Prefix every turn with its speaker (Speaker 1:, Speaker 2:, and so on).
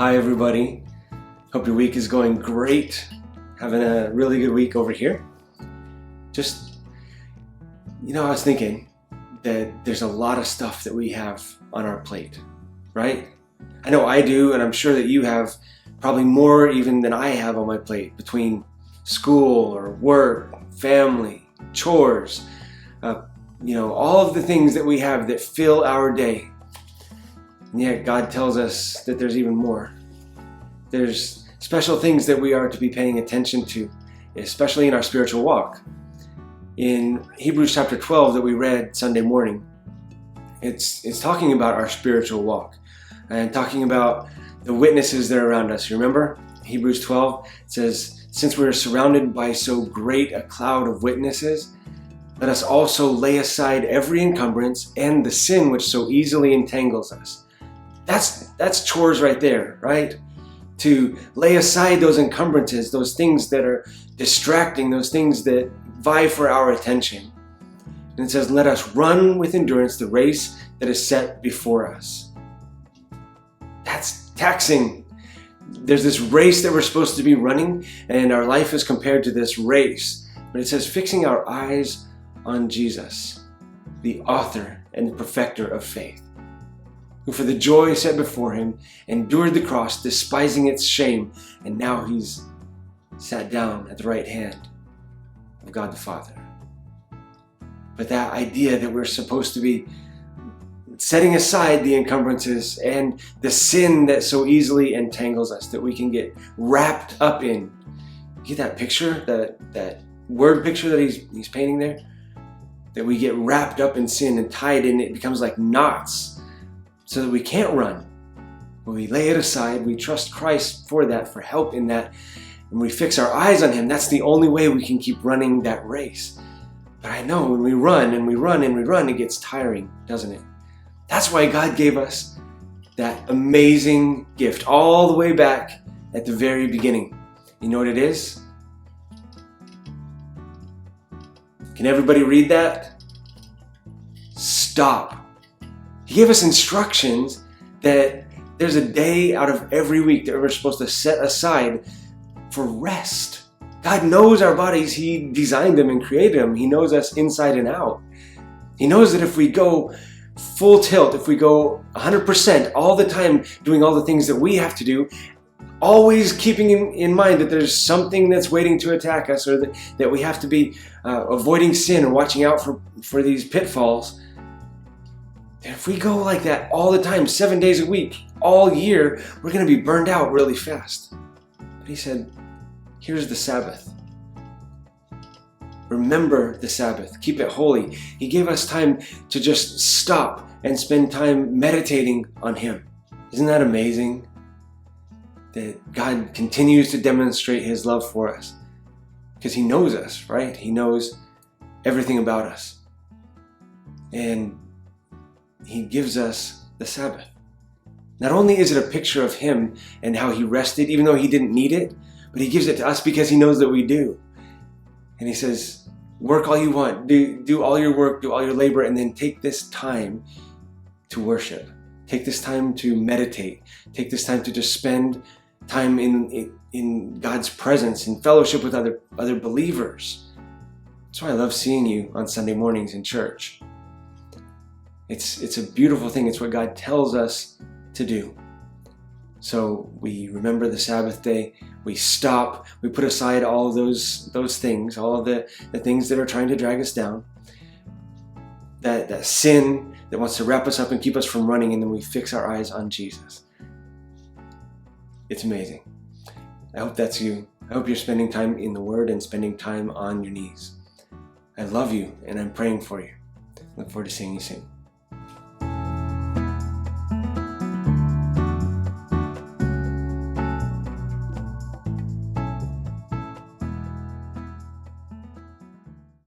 Speaker 1: Hi everybody, hope your week is going great. Having a really good week over here. I was thinking that there's a lot of stuff that we have on our plate, right? I know I do, and I'm sure that you have probably more even than I have on my plate, between school or work, family, chores, all of the things that we have that fill our day. And yet God tells us that there's even more. There's special things that we are to be paying attention to, especially in our spiritual walk. In Hebrews chapter 12 that we read Sunday morning, it's talking about our spiritual walk and talking about the witnesses that are around us. Remember? Hebrews 12 says, "Since we are surrounded by so great a cloud of witnesses, let us also lay aside every encumbrance and the sin which so easily entangles us." That's chores right there, right? To lay aside those encumbrances, those things that are distracting, those things that vie for our attention. And it says, let us run with endurance the race that is set before us. That's taxing. There's this race that we're supposed to be running, and our life is compared to this race. But it says, fixing our eyes on Jesus, the author and the perfecter of faith, who for the joy set before him endured the cross, despising its shame, and now he's sat down at the right hand of God the Father. But that idea that we're supposed to be setting aside the encumbrances and the sin that so easily entangles us, that we can get wrapped up in. Get that picture, that word picture that he's painting there? That we get wrapped up in sin and tied in it, becomes like knots, so that we can't run. When we lay it aside, we trust Christ for that, for help in that, and we fix our eyes on him. That's the only way we can keep running that race. But I know when we run and we run and we run, it gets tiring, doesn't it? That's why God gave us that amazing gift all the way back at the very beginning. You know what it is? Can everybody read that? Stop. He gave us instructions that there's a day out of every week that we're supposed to set aside for rest. God knows our bodies. He designed them and created them. He knows us inside and out. He knows that if we go full tilt, if we go 100% all the time doing all the things that we have to do, always keeping in mind that there's something that's waiting to attack us, or that we have to be avoiding sin or watching out for these pitfalls. If we go like that all the time, 7 days a week, all year, we're going to be burned out really fast. But he said, here's the Sabbath. Remember the Sabbath. Keep it holy. He gave us time to just stop and spend time meditating on him. Isn't that amazing? That God continues to demonstrate his love for us. Because he knows us, right? He knows everything about us. And he gives us the Sabbath. Not only is it a picture of him and how he rested, even though he didn't need it, but he gives it to us because he knows that we do. And he says, work all you want, do all your work, do all your labor, and then take this time to worship. Take this time to meditate. Take this time to just spend time in God's presence, in fellowship with other believers. That's why I love seeing you on Sunday mornings in church. It's a beautiful thing. It's what God tells us to do. So we remember the Sabbath day. We stop. We put aside all of those things, all of the things that are trying to drag us down. That sin that wants to wrap us up and keep us from running, and then we fix our eyes on Jesus. It's amazing. I hope that's you. I hope you're spending time in the Word and spending time on your knees. I love you, and I'm praying for you. Look forward to seeing you soon.